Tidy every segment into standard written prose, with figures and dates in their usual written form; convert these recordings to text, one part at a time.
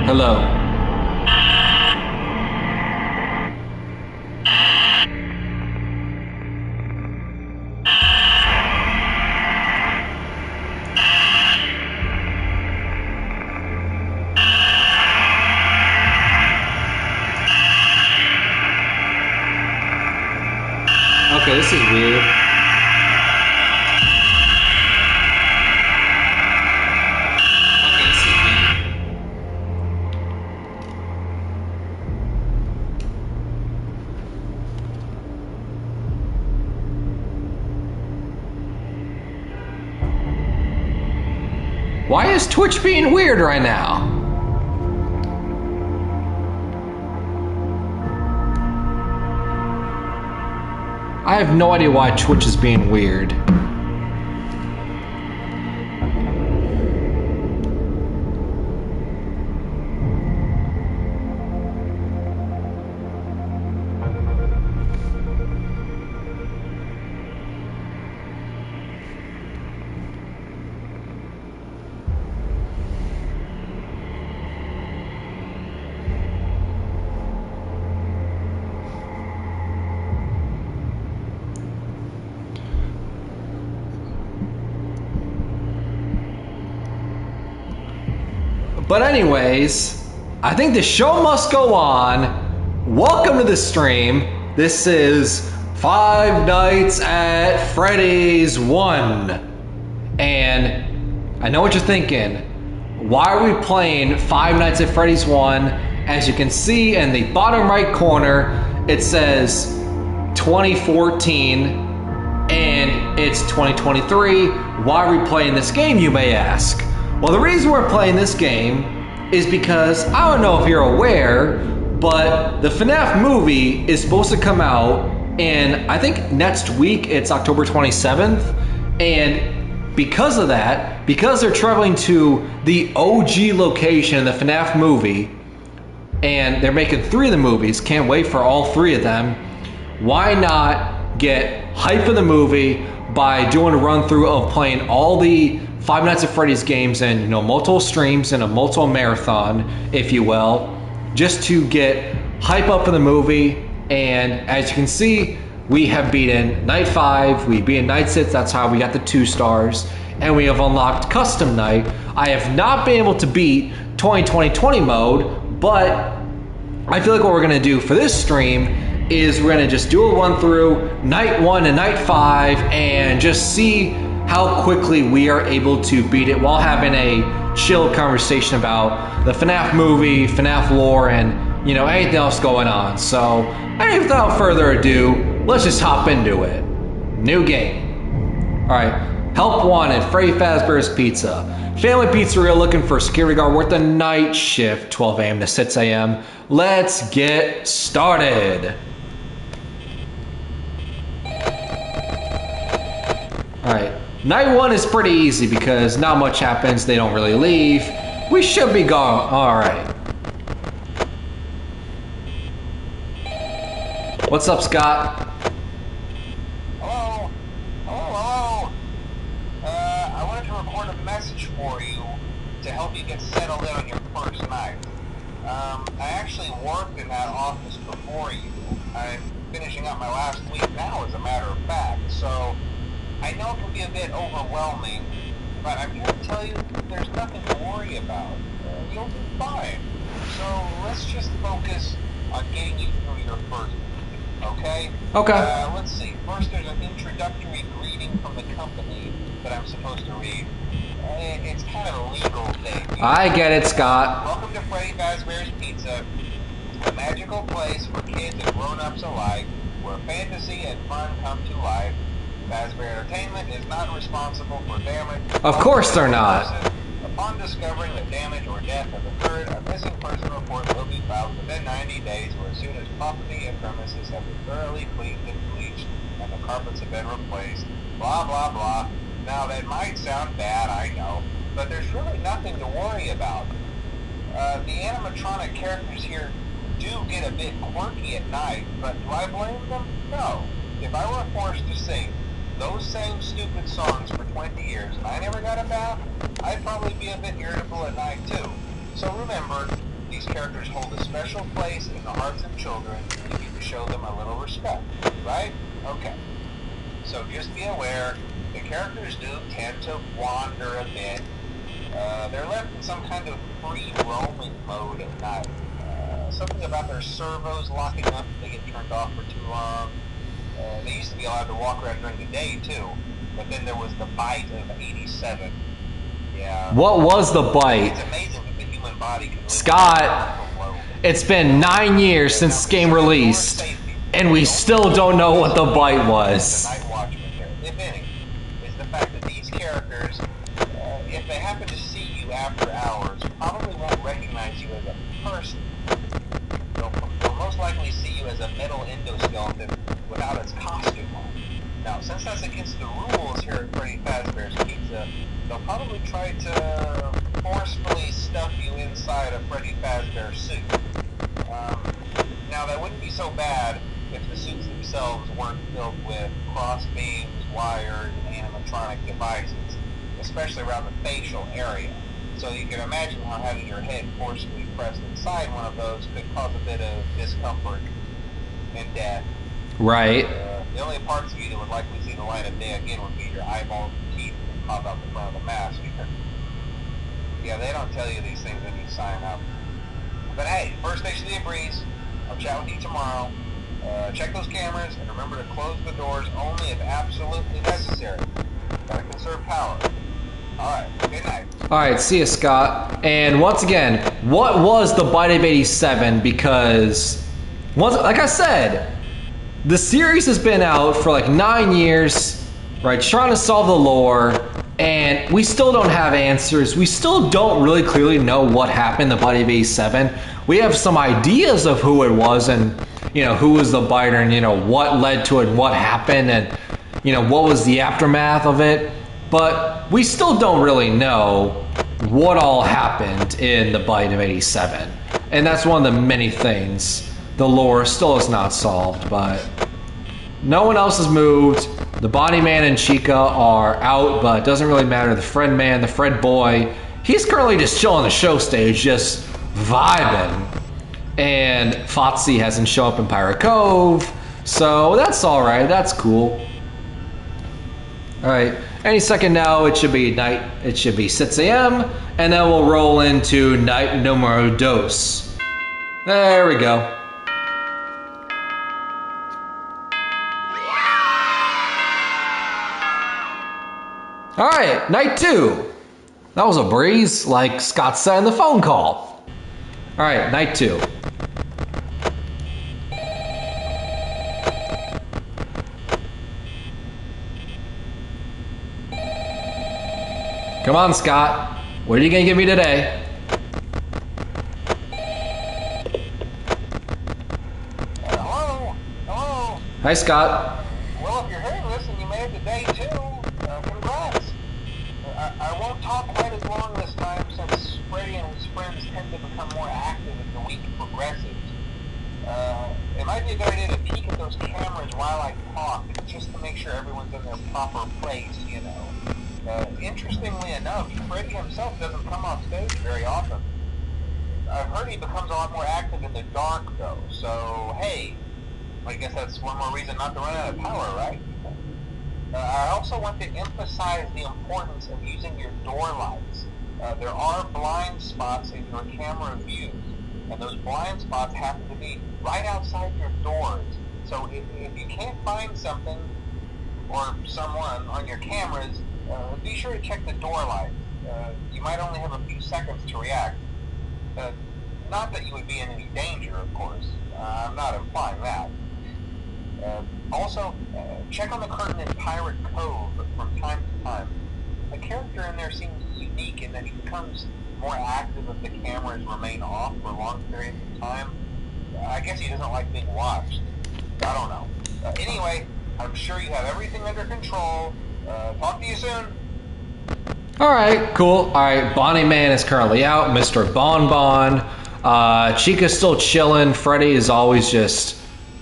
Hello. Okay, this is weird. Okay, this is weird. Why is Twitch being weird right now? I have no idea why Twitch is being weird. But anyways, I think the show must go on. Welcome to the stream. This is Five Nights at Freddy's 1. And I know what you're thinking. Why are we playing Five Nights at Freddy's 1? As you can see in the bottom right corner, it says 2014 and it's 2023. Why are we playing this game, you may ask? Well, the reason we're playing this game is because, I don't know if you're aware, but the FNAF movie is supposed to come out, and I think next week it's October 27th, and because of that, because they're traveling to the OG location in the FNAF movie, and they're making 3 of the movies, can't wait for all 3 of them, why not get hype for the movie by doing a run through of playing all the Five Nights at Freddy's games and, you know, multiple streams and a multiple marathon, if you will, just to get hype up for the movie. And as you can see, we have beaten Night 5, we beat Night 6, that's how we got the 2 stars, and we have unlocked Custom Night. I have not been able to beat 2020 mode, but I feel like what we're gonna do for this stream is we're gonna just do a run through Night 1 and Night 5 and just see how quickly we are able to beat it while having a chill conversation about the FNAF movie, FNAF lore, and, you know, anything else going on. So, without further ado, let's just hop into it. New game. Alright, help wanted, Freddy Fazbear's Pizza. Family Pizzeria looking for a security guard worth the night shift, 12 a.m. to 6 a.m. Let's get started. Alright. Night 1 is pretty easy because not much happens, they don't really leave. We should be going, alright. What's up, Scott? Hello? Hello? I wanted to record a message for you to help you get settled in on your first night. I actually worked in that office before you. I'm finishing up my last week now, as a matter of fact, so I know it can be a bit overwhelming, but I'm here to tell you there's nothing to worry about. You'll be fine. So let's just focus on getting you through your first week, okay? Okay. Let's see. First, there's an introductory greeting from the company that I'm supposed to read. It's kind of a legal thing. I get it, Scott. Welcome to Freddy Fazbear's Pizza, a magical place for kids and grown-ups alike, where fantasy and fun come to life. Fazbear Entertainment is not responsible for damage. Of course they're not. Upon discovering that damage or death has occurred, a missing person report will be filed within 90 days or as soon as property and premises have been thoroughly cleaned and bleached and the carpets have been replaced. Blah, blah, blah. Now, that might sound bad, I know, but there's really nothing to worry about. The animatronic characters here do get a bit quirky at night, but do I blame them? No. If I were forced to sing those same stupid songs for 20 years and I never got a bath, I'd probably be a bit irritable at night too. So remember, these characters hold a special place in the hearts of children, and you need to show them a little respect, right? Okay. So just be aware, the characters do tend to wander a bit. They're left in some kind of free roaming mode at night. Something about their servos locking up if they get turned off for too long. They used to be allowed to walk around during the day too, but then there was the bite of 87. Yeah. What was the bite? It's amazing that the human body can live. Scott, it's been 9 years since this game released, and we still don't know what the bite was. The Night Watchman here, if any, is the fact that these characters, if they happen to see you after hours, probably won't recognize you as a person. They'll most likely see you as a metal endoskeleton without its costume on. Now, since that's against the rules here at Freddy Fazbear's Pizza, they'll probably try to forcefully stuff you inside a Freddy Fazbear suit. Now, that wouldn't be so bad if the suits themselves weren't filled with cross beams, wires, and animatronic devices, especially around the facial area. So you can imagine how having your head forcefully pressed inside one of those could cause a bit of discomfort and death. Right. The only parts of you that would likely see the light of day again would be your eyeballs and teeth that pop out the front of the mask. Yeah, they don't tell you these things when you sign up. But hey, first station of the breeze. I'll chat with you tomorrow. Check those cameras and remember to close the doors only if absolutely necessary. Gotta conserve power. Alright, good night. Alright, see you, Scott. And once again, what was the bite of 87? Because, like I said, the series has been out for like 9 years, right, trying to solve the lore, and we still don't have answers. We still don't really clearly know what happened, the bite of 87. We have some ideas of who it was and, you know, who was the biter and, you know, what led to it, what happened, and, you know, what was the aftermath of it. But we still don't really know what all happened in the bite of 87. And that's one of the many things the lore still is not solved, but no one else has moved. The Bonnie Man and Chica are out, but it doesn't really matter. The Fred Man, the Fred Boy, he's currently just chilling on the show stage, just vibing. And Fotsy hasn't shown up in Pirate Cove, so that's alright, that's cool. Alright, any second now it should be night, it should be 6 a.m., and then we'll roll into night numero dos. There we go. Alright, night 2. That was a breeze, like Scott said in the phone call. Alright, night 2. Come on, Scott. What are you gonna give me today? Hello? Hello? Hi, Scott. Well, if you're hearing this and you made it to day 2, congrats. I won't talk quite as long this time since Freddy and his friends tend to become more active as the week progresses. It might be a good idea to peek at those cameras while I talk, just to make sure everyone's in their proper place, you know. Interestingly enough, Freddy himself doesn't come off stage very often. I've heard he becomes a lot more active in the dark, though, so hey, I guess that's one more reason not to run out of power, right? I also want to emphasize the importance of using your door lights. There are blind spots in your camera views, and those blind spots happen to be right outside your doors. So if you can't find something or someone on your cameras, be sure to check the door light. You might only have a few seconds to react. Not that you would be in any danger, of course. I'm not implying that. Also, check on the curtain in Pirate Cove from time to time. The character in there seems unique in that he becomes more active if the cameras remain off for long periods of time. I guess he doesn't like being watched. I don't know. Anyway, I'm sure you have everything under control. Talk to you soon. Alright, cool. Alright, Bonnie Man is currently out. Mr. Bon Bon. Chica's still chilling. Freddy's always just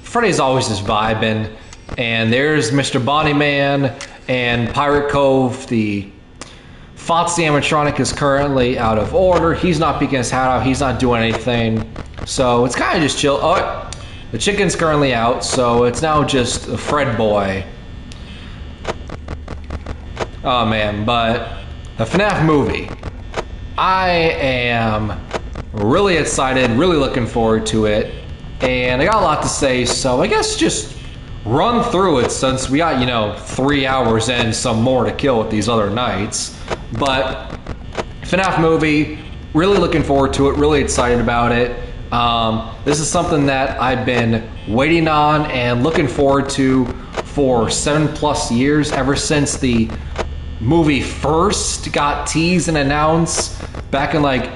vibing. And there's Mr. Bonnie Man and Pirate Cove, the Fox the animatronic is currently out of order. He's not peeking his hat out. He's not doing anything. So it's kind of just chill. Oh, the chicken's currently out, so it's now just a Fred boy. Oh man, but the FNAF movie. I am really excited, really looking forward to it. And I got a lot to say, so I guess just run through it since we got, you know, 3 hours and some more to kill with these other nights. But FNAF movie, really looking forward to it, really excited about it. This is something that I've been waiting on and looking forward to for 7+ years, ever since the movie first got teased and announced back in like,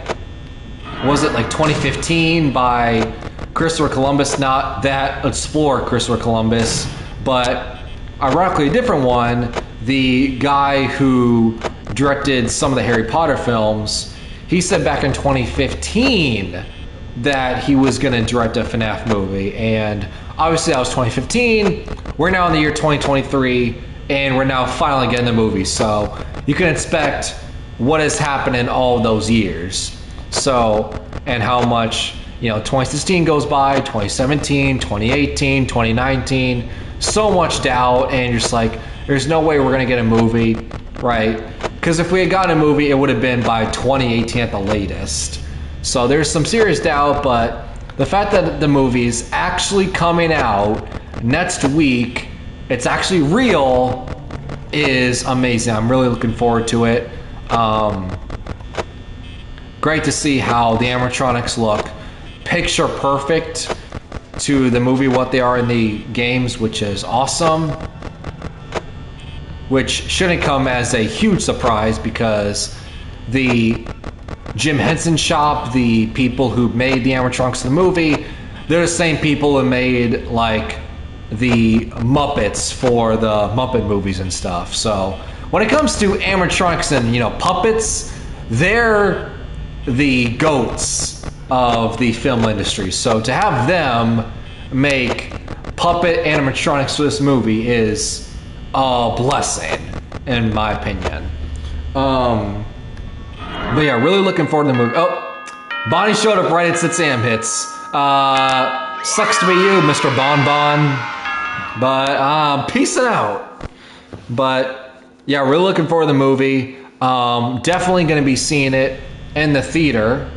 was it like 2015 by Christopher Columbus, not that explorer Christopher Columbus, but ironically a different one, the guy who directed some of the Harry Potter films. He said back in 2015 that he was going to direct a FNAF movie, and obviously that was 2015. We're now in the year 2023, and we're now finally getting the movie, so you can expect what has happened in all those years. So, and how much, you know, 2016 goes by, 2017, 2018, 2019, so much doubt, and you're just like, there's no way we're gonna get a movie, right? Because if we had gotten a movie, it would have been by 2018 at the latest. So there's some serious doubt, but the fact that the movie is actually coming out next week, it's actually real, is amazing. I'm really looking forward to it. Great to see how the animatronics look picture perfect to the movie, what they are in the games, which is awesome. Which shouldn't come as a huge surprise because the Jim Henson shop, the people who made the animatronics in the movie, they're the same people who made like the Muppets for the Muppet movies and stuff. So when it comes to animatronics and, you know, puppets, they're the goats of the film industry. So to have them make puppet animatronics for this movie is a blessing, in my opinion. But yeah, really looking forward to the movie. Oh, Bonnie showed up right at Sam hits. Sucks to be you, Mr. Bon Bon. But peacing out. But yeah, really looking forward to the movie. Definitely going to be seeing it in the theater.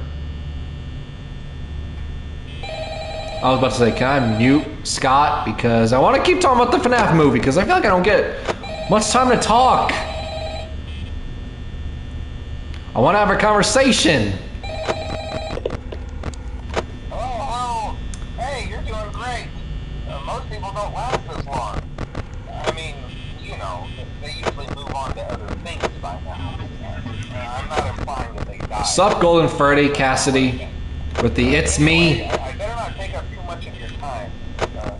I was about to say, can I mute Scott? Because I want to keep talking about the FNAF movie, because I feel like I don't get much time to talk. I want to have a conversation. Oh, hey, you're doing great. Most people don't last this long. I mean, you know, they usually move on to other things by now. I'm not implying that they die. Sup, Golden Freddy, Cassidy, with the It's Me. I better not take up too much of your time.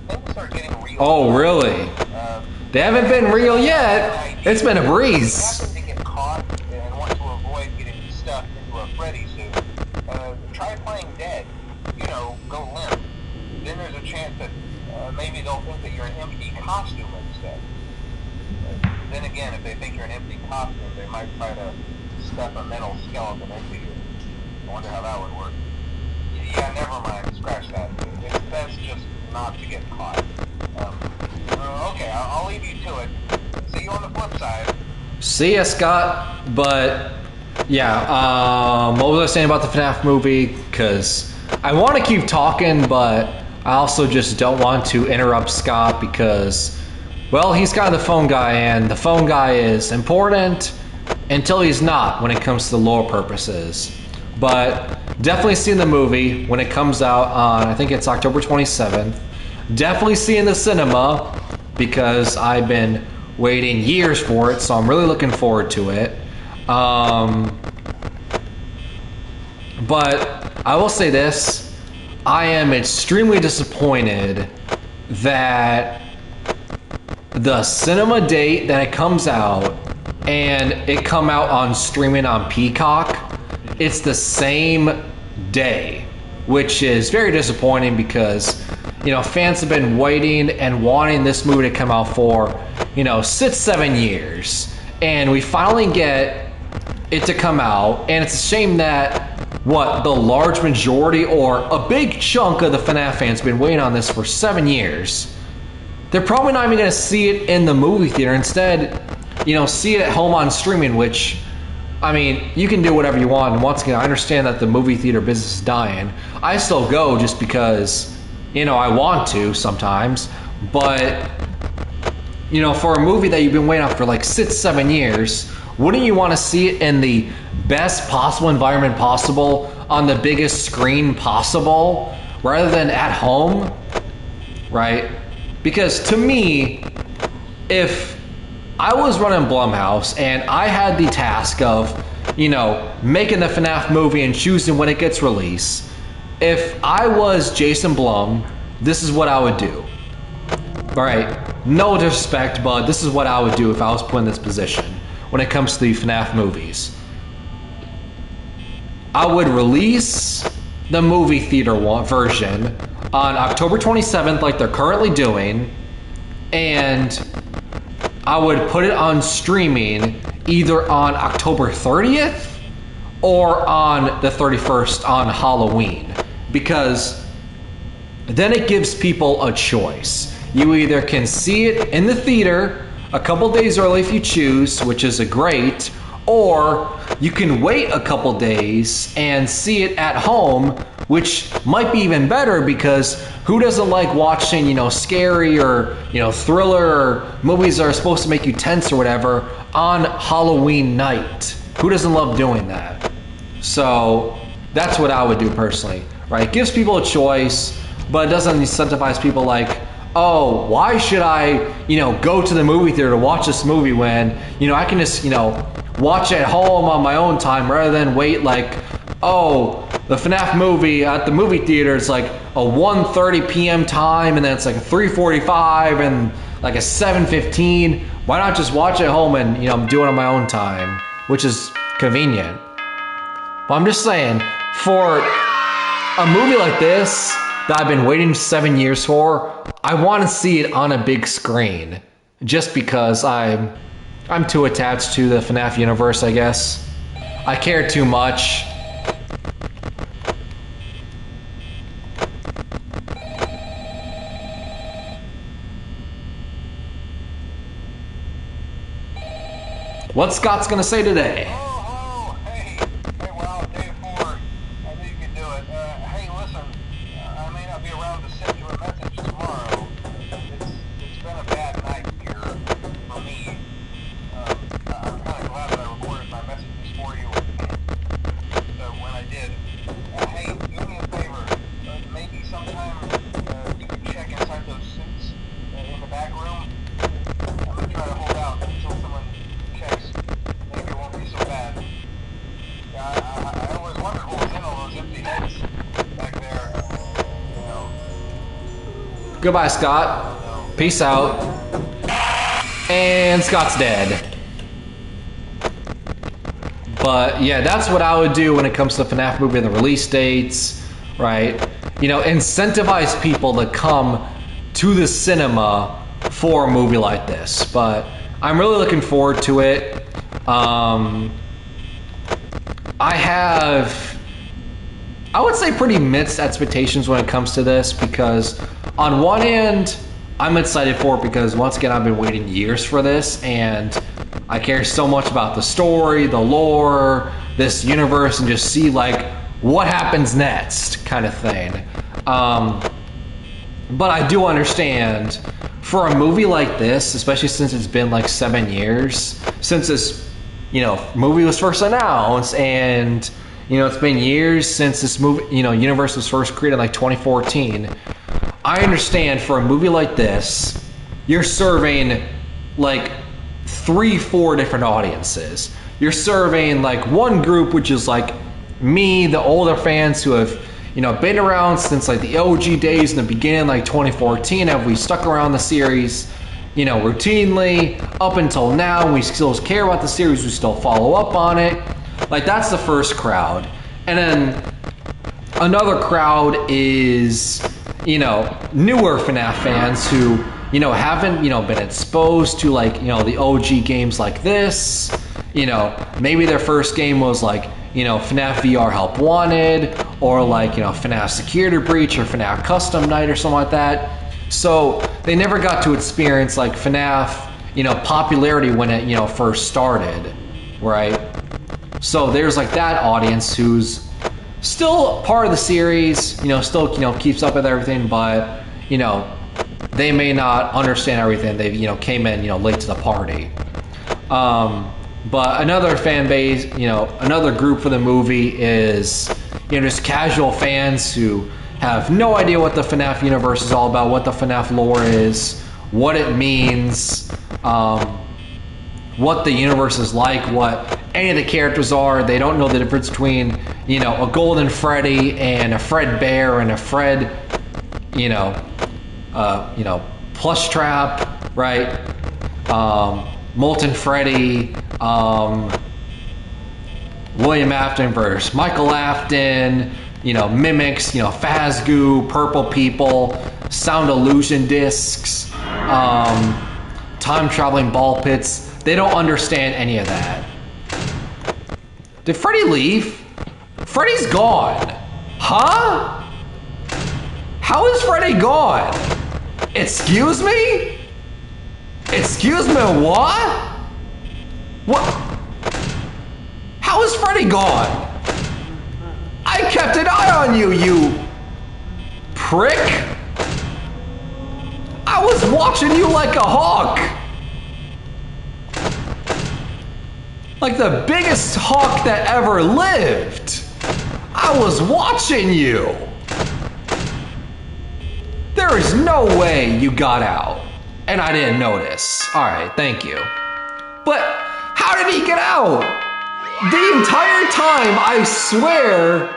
Things are getting real. Oh, really? They haven't been real yet. It's been a breeze. If you happen to get caught and want to avoid getting stuffed into a Freddy suit, try playing dead. You know, go limp. Then there's a chance that maybe they'll think that you're an empty costume instead. Then again, if they think you're an empty costume, they might try to stuff a metal skeleton into you. I wonder how that would work. Yeah, never mind. Scratch that. It's best just not to get caught. Okay, I'll leave you to it. See you on the flip side. See ya, Scott. But yeah, what was I saying about the FNAF movie? Because I want to keep talking, but I also just don't want to interrupt Scott because, well, he's kind of the phone guy, and the phone guy is important until he's not when it comes to lore purposes. But definitely seeing the movie when it comes out on, I think it's October 27th. Definitely seeing the cinema because I've been waiting years for it, so I'm really looking forward to it. But I will say this, I am extremely disappointed that the cinema date that it comes out and it come out on streaming on Peacock, it's the same day, which is very disappointing because, you know, fans have been waiting and wanting this movie to come out for, you know, 6-7 years, and we finally get it to come out, and it's a shame that the large majority or a big chunk of the FNAF fans have been waiting on this for 7 years. They're probably not even going to see it in the movie theater. Instead, see it at home on streaming, which, I mean, you can do whatever you want. And once again, I understand that the movie theater business is dying. I still go just because, I want to sometimes. But, for a movie that you've been waiting on for like 6-7 years, wouldn't you want to see it in the best possible environment possible, on the biggest screen possible, rather than at home, right? Because to me, if I was running Blumhouse and I had the task of, making the FNAF movie and choosing when it gets released, if I was Jason Blum, this is what I would do. All right, no disrespect, but this is what I would do if I was put in this position when it comes to the FNAF movies. I would release the movie theater version on October 27th like they're currently doing, and I would put it on streaming either on October 30th or on the 31st on Halloween, because then it gives people a choice. You either can see it in the theater a couple days early if you choose, which is a great, or you can wait a couple days and see it at home, which might be even better, because who doesn't like watching, scary or, thriller or movies that are supposed to make you tense or whatever on Halloween night? Who doesn't love doing that? So that's what I would do personally, right? It gives people a choice, but it doesn't incentivize people like, oh, why should I, go to the movie theater to watch this movie when, I can just, watch it at home on my own time, rather than wait like, oh, the FNAF movie at the movie theater is like a 1:30 p.m. time, and then it's like a 3:45 and like a 7:15. Why not just watch it at home and, do it on my own time, which is convenient. But I'm just saying, for a movie like this that I've been waiting 7 years for, I want to see it on a big screen, just because I'm too attached to the FNAF universe, I guess. I care too much. What's Scott's gonna say today? Oh, hey, well, day 4, I knew you could do it. Hey, listen, I may not be around to send you a message tomorrow. It's been a bad night here for me. I'm kind of glad that I recorded my messages for you when I did. Hey, do me a favor. Maybe sometime you could check inside those suits in the back room. I'm going to try to hold out until someone checks. Maybe it won't be so bad. I always wondered what was in all those empty heads back there. Goodbye, Scott. Peace out. And Scott's dead. But yeah, that's what I would do when it comes to the FNAF movie and the release dates, right? Incentivize people to come to the cinema for a movie like this. But I'm really looking forward to it. I have, I would say, pretty mixed expectations when it comes to this, because on one hand, I'm excited for it because, once again, I've been waiting years for this, and I care so much about the story, the lore, this universe, and just see like what happens next kind of thing. But I do understand, for a movie like this, especially since it's been like 7 years since this, movie was first announced, and it's been years since this movie, universe was first created in like 2014. I understand, for a movie like this, you're serving like 3-4 different audiences. You're serving like one group, which is like me, the older fans who have been around since like the OG days in the beginning, like 2014, and we stuck around the series routinely up until now. We still care about the series, we still follow up on it. Like, that's the first crowd. And then another crowd is newer FNAF fans who haven't been exposed to like the OG games like this, you know, maybe their first game was like, you know, FNAF VR Help Wanted, or like, you know, FNAF Security Breach or FNAF Custom Night or something like that. So they never got to experience like FNAF, you know, popularity when it, you know, first started, right? So there's like that audience who's still part of the series, you know, still, you know, keeps up with everything, but, you know, they may not understand everything. They, you know, came in, you know, late to the party. But another fan base, you know, another group for the movie is, you know, just casual fans who have no idea what the FNAF universe is all about, what the FNAF lore is, what it means, what the universe is like, what any of the characters are. They don't know the difference between, you know, a Golden Freddy and a Fred Bear and a Fred, you know, Plush Trap, right? Molten Freddy, William Afton versus Michael Afton, you know, mimics, you know, Phasgoo, Purple People, Sound Illusion Discs, time traveling ball pits. They don't understand any of that. Did Freddy leave? Freddy's gone. Huh? How is Freddy gone? Excuse me? Excuse me, what? What? How is Freddy gone? I kept an eye on you, you prick. I was watching you like a hawk. Like the biggest hawk that ever lived. I was watching you. There is no way you got out. And I didn't notice. All right, thank you. But how did he get out? The entire time, I swear,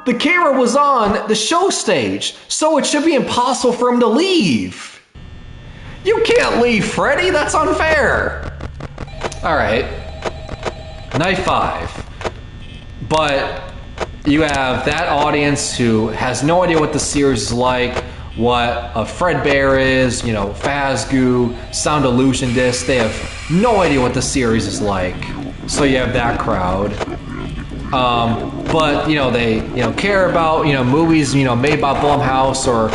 the camera was on the show stage, so it should be impossible for him to leave. You can't leave, Freddy. That's unfair. All right. Night 5. But you have that audience who has no idea what the series is like, what a Fred Bear is, you know, Phasgoo, Sound Illusion Disc. They have no idea what the series is like. So you have that crowd. But, you know, they, you know, care about, you know, movies, you know, made by Blumhouse, or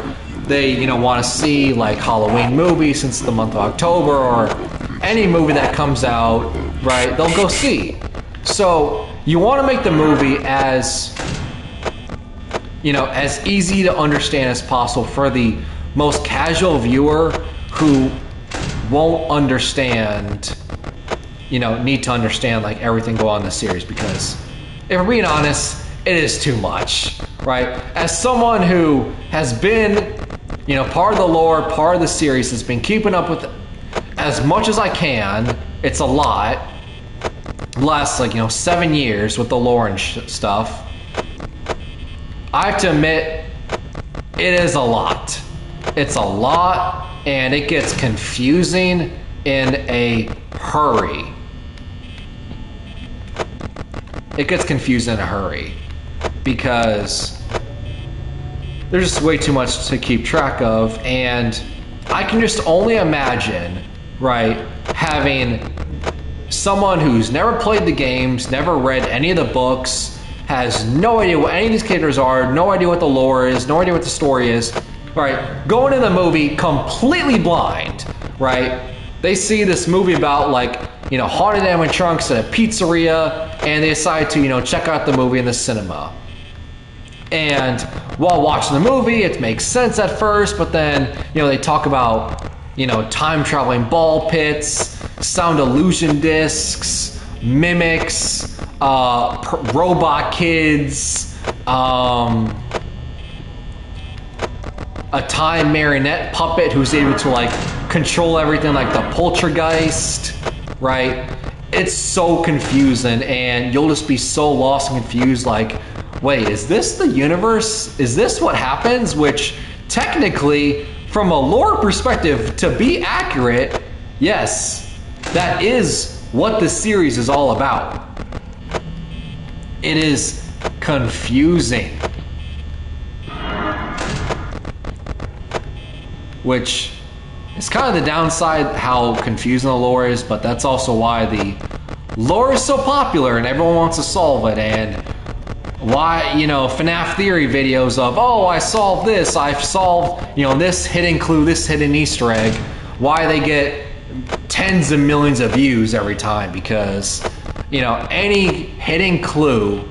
they, you know, want to see like Halloween movies since the month of October, or any movie that comes out, right? They'll go see. So you want to make the movie as, you know, as easy to understand as possible for the most casual viewer who won't understand, you know, need to understand like everything going on in the series, because if we're being honest, it is too much, right? As someone who has been, you know, part of the lore, part of the series, has been keeping up with as much as I can. It's a lot. Last, like, you know, 7 years with the lore and stuff. I have to admit, it is a lot. It's a lot, and it gets confusing in a hurry. It gets confusing in a hurry because there's just way too much to keep track of, and I can just only imagine, right, having someone who's never played the games, never read any of the books, has no idea what any of these characters are, no idea what the lore is, no idea what the story is, right? Going in the movie completely blind, right? They see this movie about, like, you know, haunted animatronics at a pizzeria, and they decide to, you know, check out the movie in the cinema. And while watching the movie, it makes sense at first, but then, you know, they talk about, you know, time traveling ball pits, sound illusion discs, mimics, robot kids, a time marionette puppet who's able to like control everything like the poltergeist, right? It's so confusing, and you'll just be so lost and confused, like, wait, is this the universe? Is this what happens? Which technically, from a lore perspective, to be accurate, yes, that is what the series is all about. It is confusing. Which is kind of the downside, how confusing the lore is, but that's also why the lore is so popular and everyone wants to solve it, and why, you know, FNAF theory videos of, oh, I solved this, I've solved, you know, this hidden clue, this hidden Easter egg, why they get tens of millions of views every time, because, you know, any hidden clue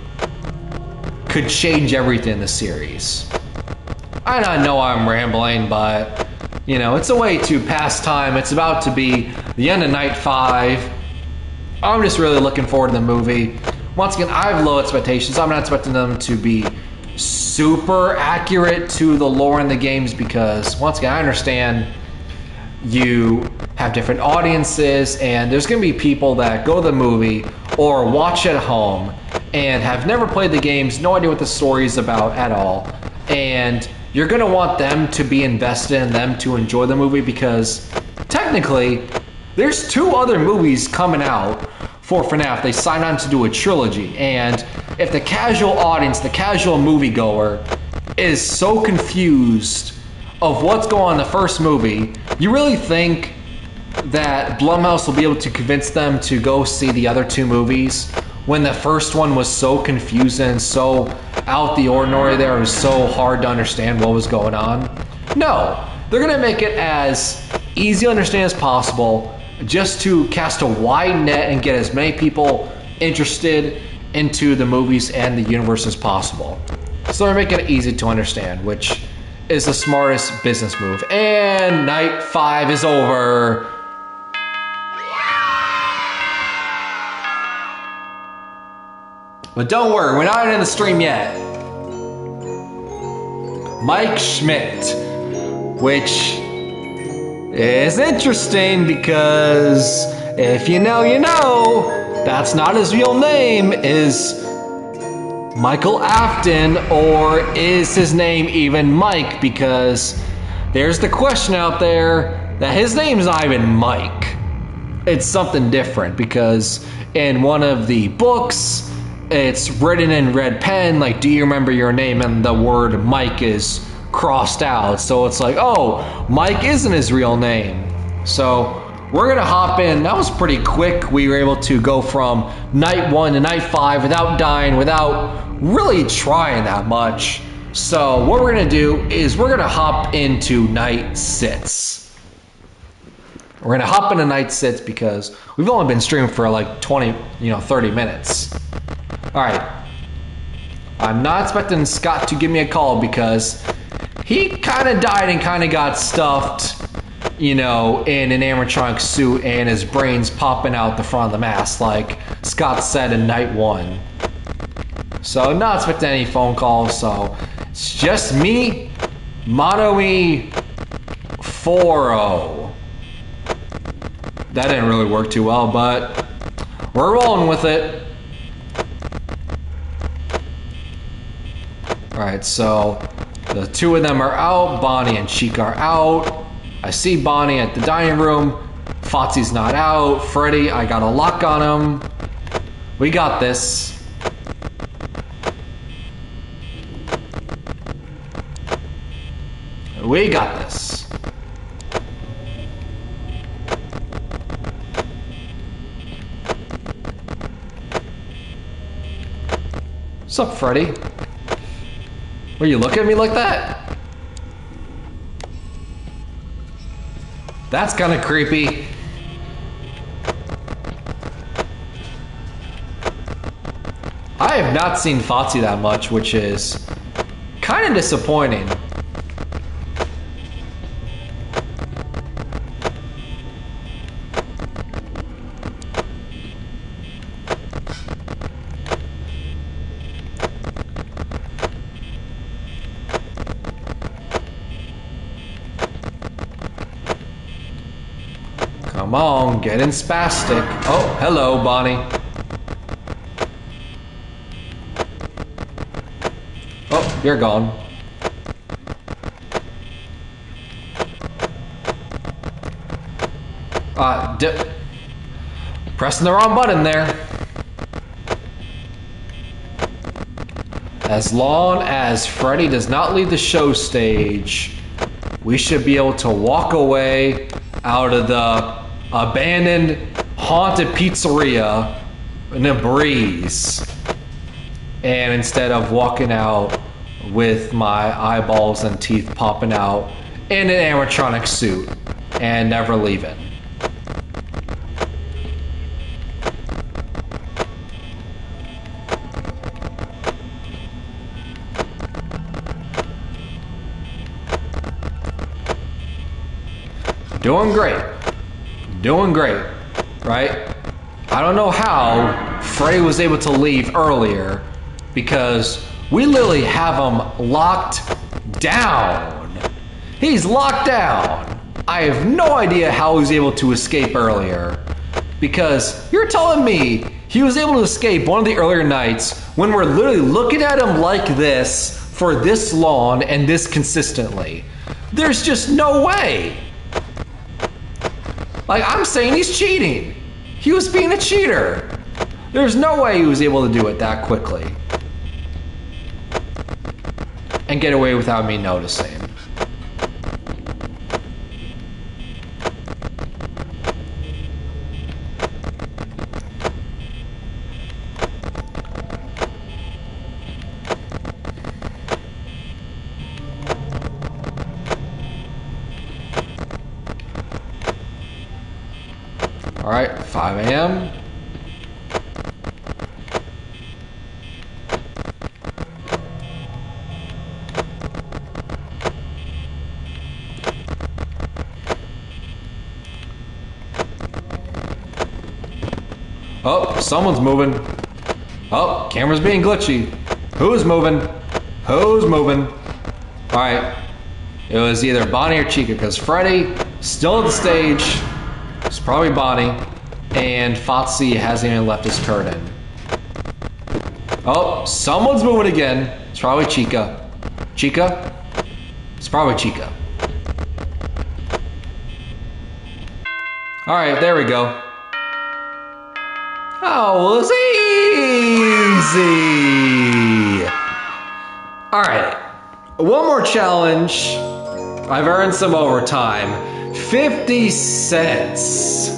could change everything in the series. I know I'm rambling, but, you know, it's a way to pass time. It's about to be the end of night 5. I'm just really looking forward to the movie. Once again, I have low expectations. I'm not expecting them to be super accurate to the lore in the games because, once again, I understand you have different audiences and there's going to be people that go to the movie or watch at home and have never played the games, no idea what the story is about at all. And you're going to want them to be invested in them to enjoy the movie because technically there's 2 other movies coming out for FNAF. They signed on to do a trilogy, and if the casual audience, the casual moviegoer, is so confused of what's going on in the first movie, you really think that Blumhouse will be able to convince them to go see the other 2 movies when the first one was so confusing, so out the ordinary there, it was so hard to understand what was going on? No, they're gonna make it as easy to understand as possible, just to cast a wide net and get as many people interested into the movies and the universe as possible. So they're making it easy to understand, which is the smartest business move. And night 5 is over. But don't worry, we're not in the stream yet. Mike Schmidt, which is interesting because if you know, you know, that's not his real name. Is Michael Afton, or is his name even Mike? Because there's the question out there that his name's not even Mike. It's something different because in one of the books, it's written in red pen, like, do you remember your name? And the word Mike is crossed out. So it's like, oh, Mike isn't his real name. So we're going to hop in. That was pretty quick. We were able to go from night 1 to night 5 without dying, without really trying that much. So what we're going to do is we're going to hop into night 6. We're going to hop into night 6 because we've only been streaming for like 20, 30 minutes. All right, I'm not expecting Scott to give me a call because he kind of died and kind of got stuffed, in an animatronic suit and his brain's popping out the front of the mask like Scott said in night 1. So not expecting any phone calls, so it's just me, Mono-E 4-0. That didn't really work too well, but we're rolling with it. Alright, so the 2 of them are out. Bonnie and Chica are out. I see Bonnie at the dining room. Fotzi's not out. Freddy, I got a lock on him. We got this. We got this. What's up, Freddy? Will you look at me like that? That's kind of creepy. I have not seen Fotzi that much, which is kind of disappointing. Come on, get in spastic. Oh, hello, Bonnie. Oh, you're gone. Pressing the wrong button there. As long as Freddy does not leave the show stage, we should be able to walk away out of the abandoned haunted pizzeria in a breeze. And instead of walking out with my eyeballs and teeth popping out in an animatronic suit and never leaving. Doing great. Doing great, right? I don't know how Freddy was able to leave earlier because we literally have him locked down. He's locked down. I have no idea how he was able to escape earlier because you're telling me he was able to escape one of the earlier nights when we're literally looking at him like this for this long and this consistently. There's just no way. Like, I'm saying he's cheating. He was being a cheater. There's no way he was able to do it that quickly and get away without me noticing. All right, 5 a.m. Oh, someone's moving. Oh, camera's being glitchy. Who's moving? Who's moving? All right, it was either Bonnie or Chica because Freddy still at the stage. It's probably Bonnie, and Fotsy hasn't even left his curtain. Oh, someone's moving again. It's probably Chica. Chica? It's probably Chica. All right, there we go. Oh, it was easy. All right, one more challenge. I've earned some overtime. 50 cents.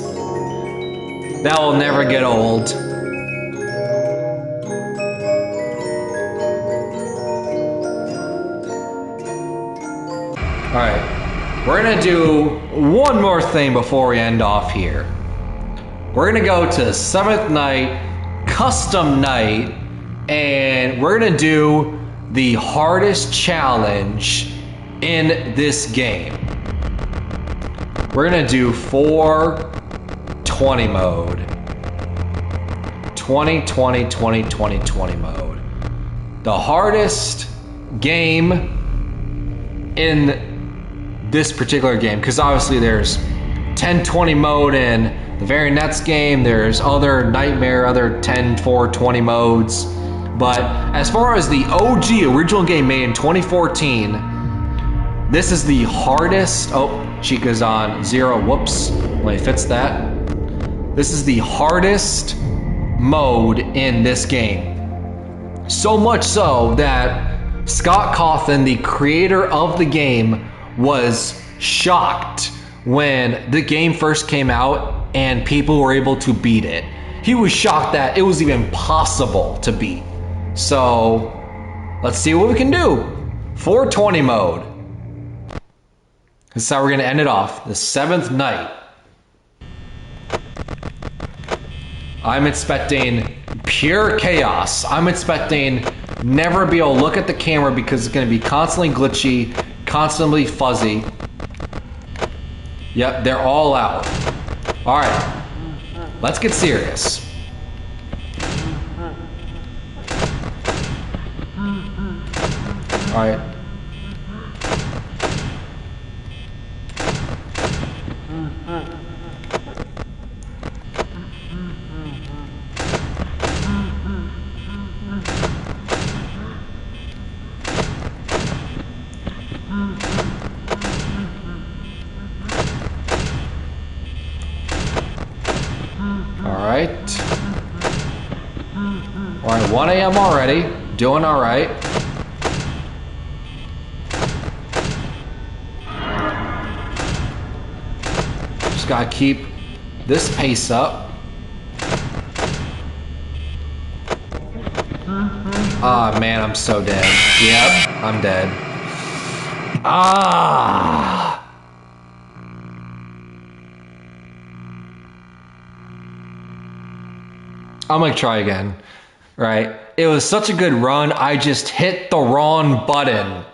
That will never get old. All right, we're gonna do one more thing before we end off here. We're gonna go to 7th night, custom night, and we're gonna do the hardest challenge in this game. We're gonna do 420 mode. 20 mode. The hardest game in this particular game, because obviously there's 1020 mode in the very next game, there's other Nightmare, other 10, 420 modes. But as far as the OG original game made in 2014, this is the hardest. Oh, Chica's on 0. Whoops. Let me fix that. This is the hardest mode in this game. So much so that Scott Cawthon, the creator of the game, was shocked when the game first came out and people were able to beat it. He was shocked that it was even possible to beat. So let's see what we can do. 420 mode. This is how we're going to end it off. The 7th night. I'm expecting pure chaos. I'm expecting never be able to look at the camera because it's going to be constantly glitchy, constantly fuzzy. Yep, they're all out. All right, let's get serious. All right. All right, 1 a.m. already. Doing all right. Just gotta keep this pace up. Ah, man, I'm so dead. Yep, I'm dead. Ah! I'm gonna try again, right? It was such a good run, I just hit the wrong button,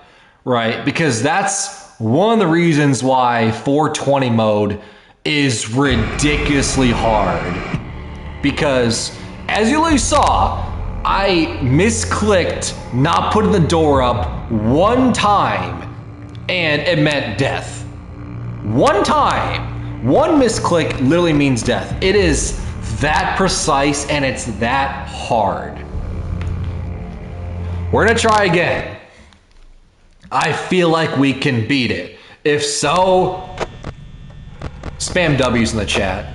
right? Because that's one of the reasons why 420 mode is ridiculously hard. Because, as you saw, I misclicked not putting the door up one time, and it meant death. One time, one misclick literally means death. It is that precise and it's that hard. We're gonna try again. I feel like we can beat it. If so, spam W's in the chat.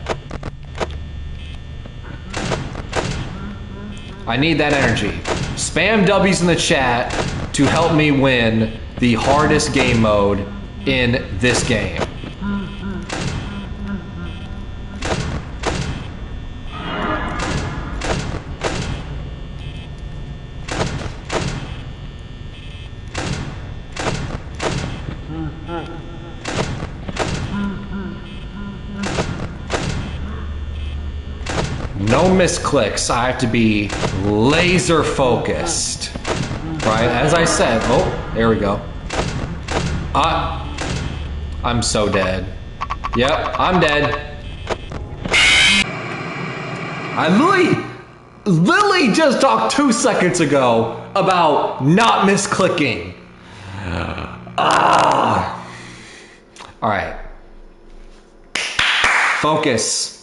I need that energy. Spam W's in the chat to help me win the hardest game mode in this game. No misclicks. I have to be laser focused. Right? As I said. Oh, there we go. I'm so dead. Yep, I'm dead. I literally just talked 2 seconds ago about not misclicking. Alright. Focus.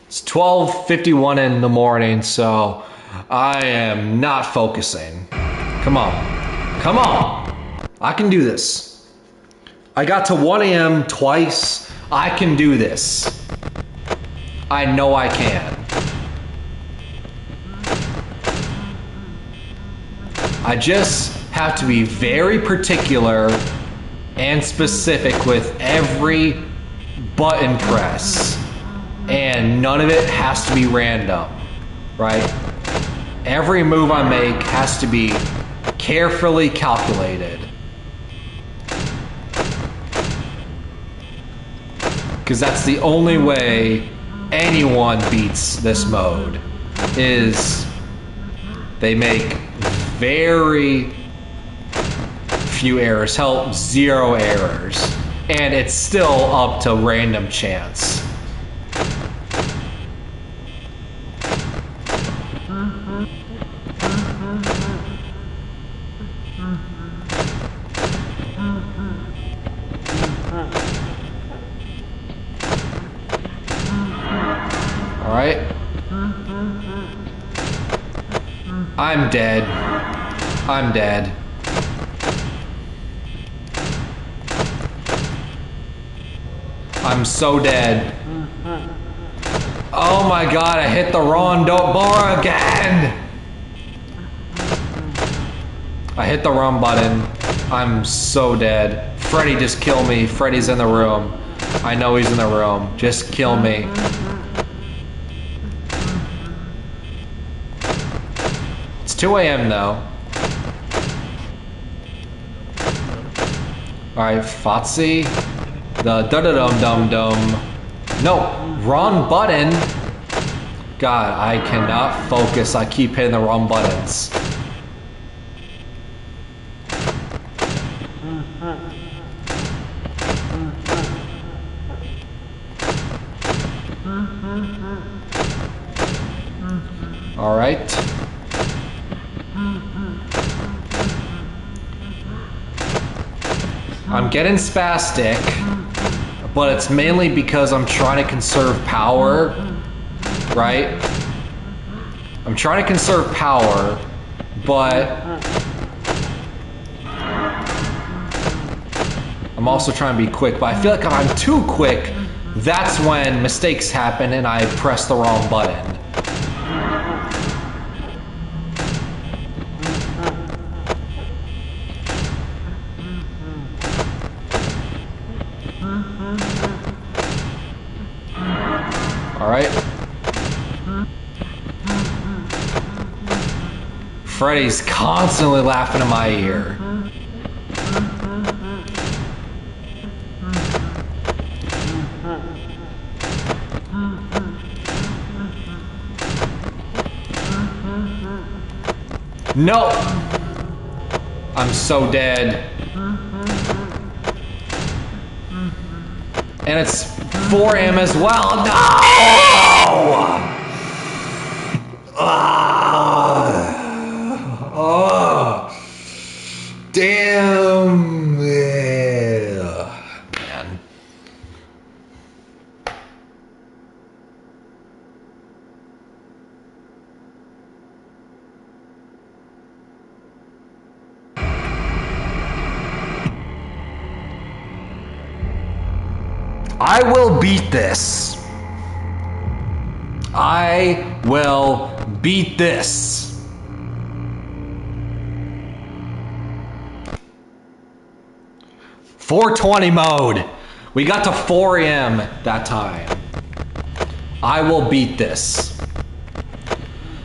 It's 12:51 in the morning, so I am not focusing. Come on. Come on! I can do this. I got to 1 a.m. twice. I can do this. I know I can. I just have to be very particular and specific with every button press. And none of it has to be random, right? Every move I make has to be carefully calculated. Because that's the only way anyone beats this mode, is they make very few errors, hell, 0 errors. And it's still up to random chance. Alright. I'm dead. I'm dead. I'm so dead. Oh my god, I hit the wrong bar again! I hit the wrong button. I'm so dead. Freddy, just kill me. Freddy's in the room. I know he's in the room. Just kill me. It's 2 a.m. though. Alright, Fotsy. The da-da-dum-dum-dum. No, wrong button. God, I cannot focus. I keep hitting the wrong buttons. All right. I'm getting spastic, but it's mainly because I'm trying to conserve power, right? I'm trying to conserve power, but I'm also trying to be quick. But I feel like if I'm too quick, that's when mistakes happen and I press the wrong button. All right. Freddy's constantly laughing in my ear. No! I'm so dead. And it's 4 a.m. as well. No! Oh, damn. Man. I will beat this. I will beat this. .420 mode. We got to 4 a.m. that time. I will beat this.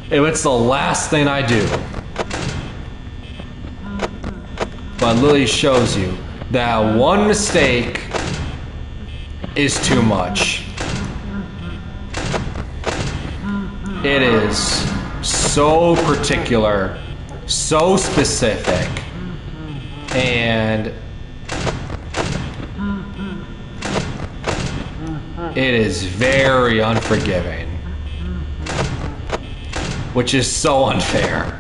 If it's the last thing I do. But Lily shows you that one mistake is too much. It is so particular, so specific, and it is very unforgiving, which is so unfair.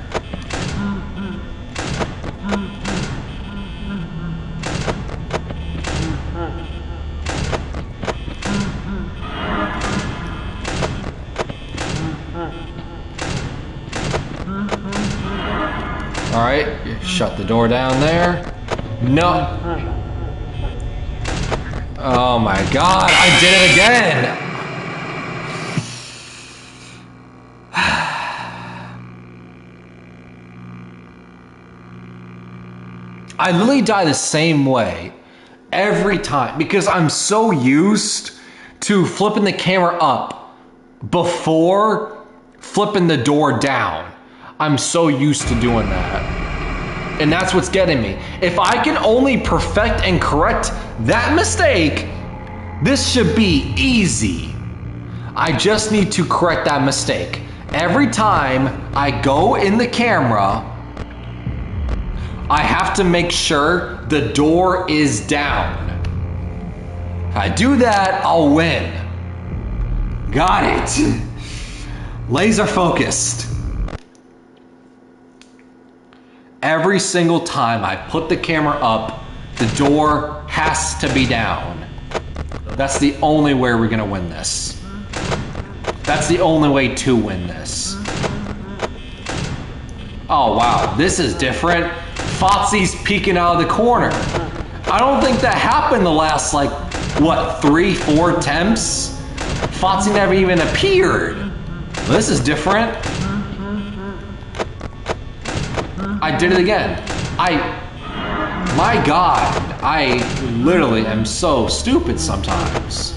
All right, shut the door down there. No. Oh my God, I did it again. I literally die the same way every time because I'm so used to flipping the camera up before flipping the door down. I'm so used to doing that. And that's what's getting me. If I can only perfect and correct that mistake, this should be easy. I just need to correct that mistake. Every time I go in the camera, I have to make sure the door is down. If I do that, I'll win. Got it. Laser focused. Every single time I put the camera up, the door has to be down. That's the only way we're gonna win this. That's the only way to win this. Oh wow, this is different. Fotzi's peeking out of the corner. I don't think that happened the last, like, what, 3-4 attempts? Fotzi never even appeared. This is different. I did it again. My God, I literally am so stupid sometimes.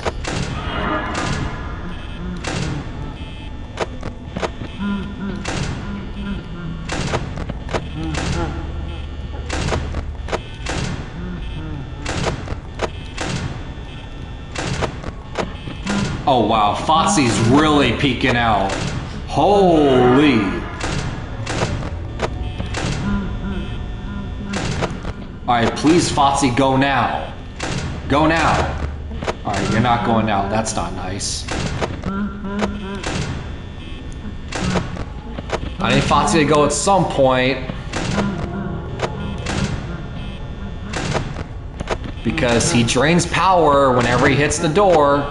Oh wow, Fotzi's really peeking out. Holy. Alright, please Fotzi, go now. Go now. Alright, you're not going now. That's not nice. I need Fotzi to go at some point. Because he drains power whenever he hits the door.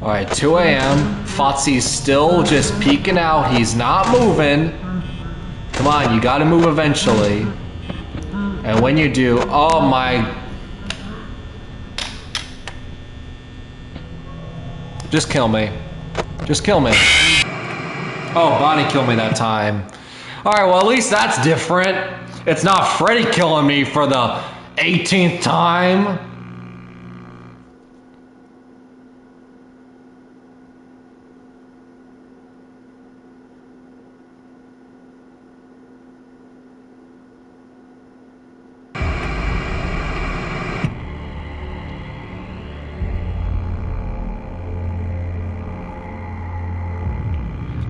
Alright, 2 a.m. Fotzi's still just peeking out. He's not moving. Come on, you gotta move eventually. And when you do, oh my. Just kill me. Just kill me. Oh, Bonnie killed me that time. Alright, well at least that's different. It's not Freddy killing me for the 18th time.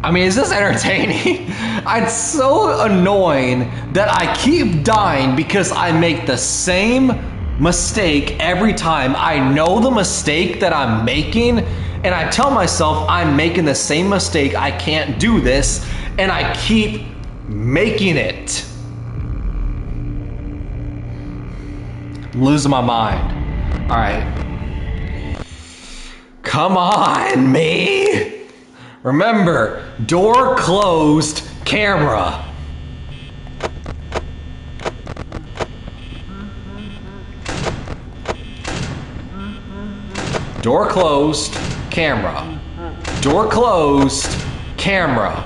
I mean, is this entertaining? It's so annoying that I keep dying because I make the same mistake every time. I know the mistake that I'm making, and I tell myself I'm making the same mistake, I can't do this, and I keep making it. I'm losing my mind. All right. Come on, me. Remember, door closed, camera. Door closed, camera. Door closed, camera.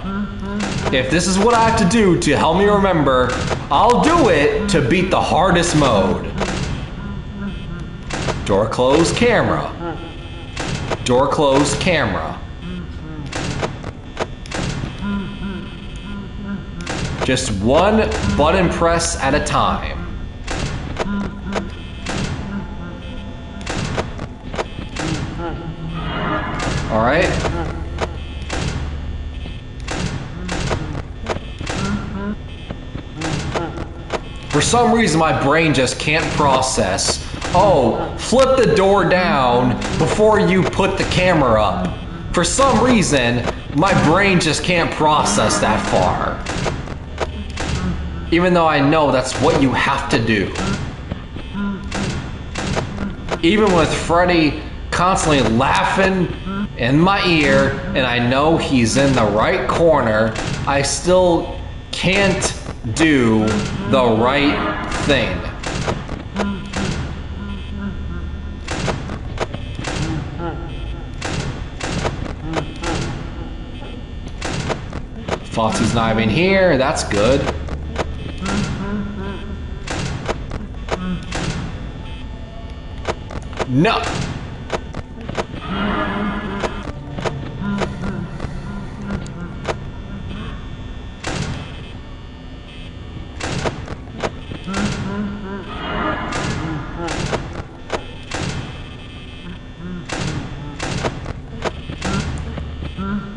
If this is what I have to do to help me remember, I'll do it to beat the hardest mode. Door closed, camera. Door closed, camera. Just one button press at a time. All right. For some reason, my brain just can't process. Oh, flip the door down before you put the camera up. For some reason, my brain just can't process that far. Even though I know that's what you have to do. Even with Freddy constantly laughing in my ear, and I know he's in the right corner, I still can't do the right thing. Fozzie's not even here, that's good. No.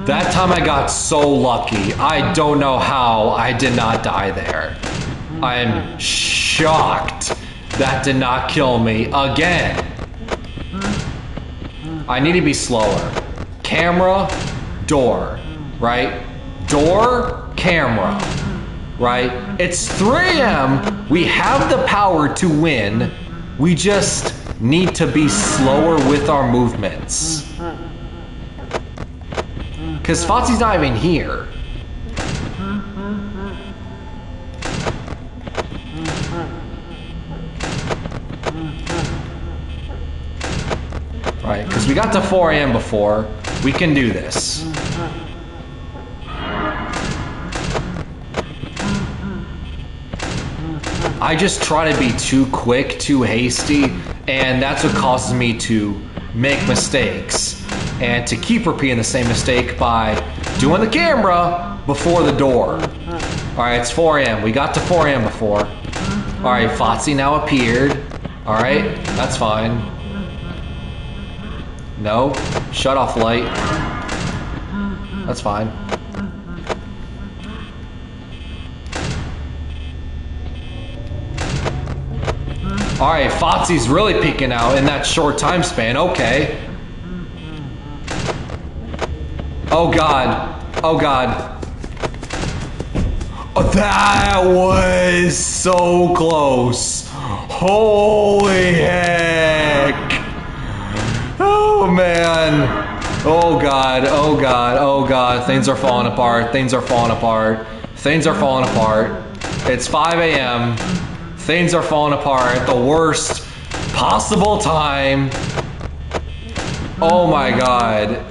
That time I got so lucky. I don't know how I did not die there. I am shocked that did not kill me again. I need to be slower. Camera, door, right? Door, camera, right? It's 3 a.m. We have the power to win. We just need to be slower with our movements. Because Fozzie's not even here. Right, because we got to 4 a.m. before. We can do this. I just try to be too quick, too hasty, and that's what causes me to make mistakes. And to keep repeating the same mistake by doing the camera before the door. Alright, it's 4 a.m. We got to 4 a.m. before. Alright, Fozzie now appeared. Alright, that's fine. No, shut off light. That's fine. Alright, Fozzie's really peeking out in that short time span. Okay. Oh god. Oh god. Oh, that was so close. Holy heck. Oh man. Oh god. Oh god. Oh god. Things are falling apart. Things are falling apart. Things are falling apart. It's 5 a.m. Things are falling apart at the worst possible time. Oh my god.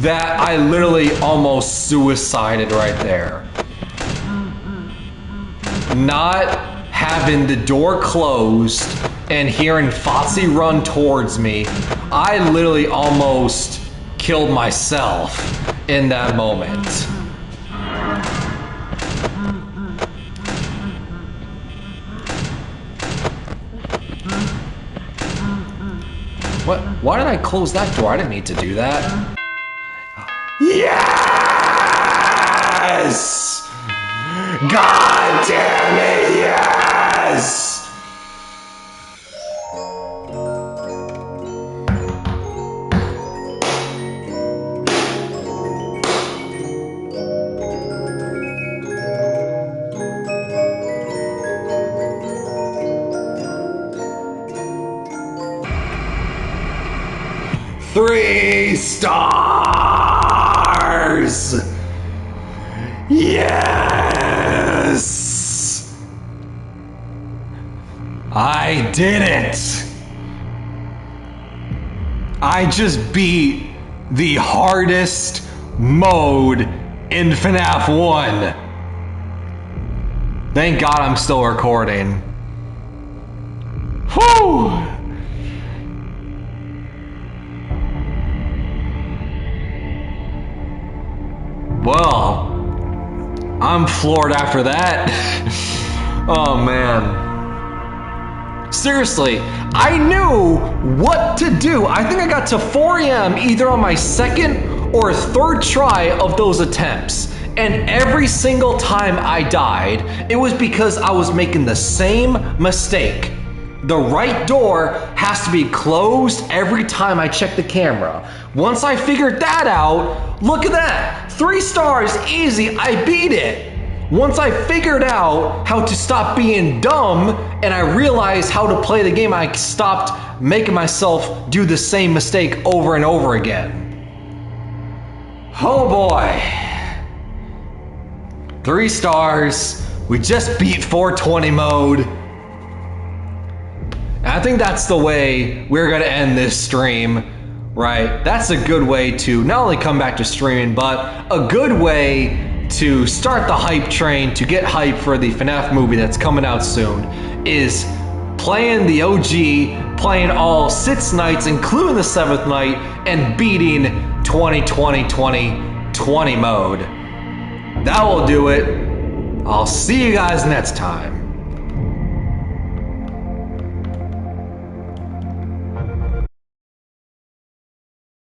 that I literally almost suicided right there. Not having the door closed and hearing Foxy run towards me, I literally almost killed myself in that moment. What? Why did I close that door? I didn't need to do that. Yes! God damn it, yes! Three stars! Yes! I did it! I just beat the hardest mode in FNAF 1. Thank God I'm still recording. Whew! Well, I'm floored after that. Oh man. Seriously, I knew what to do. I think I got to 4 AM either on my second or third try of those attempts. And every single time I died, it was because I was making the same mistake. The right door has to be closed every time I check the camera. Once I figured that out, look at that. 3 stars, easy, I beat it. Once I figured out how to stop being dumb and I realized how to play the game, I stopped making myself do the same mistake over and over again. Oh boy. 3 stars, we just beat 420 mode. I think that's the way we're gonna end this stream, right? That's a good way to not only come back to streaming, but a good way to start the hype train, to get hype for the FNAF movie that's coming out soon, is playing the OG, playing all 6 nights, including the 7th night, and beating 2020 mode. That will do it. I'll see you guys next time.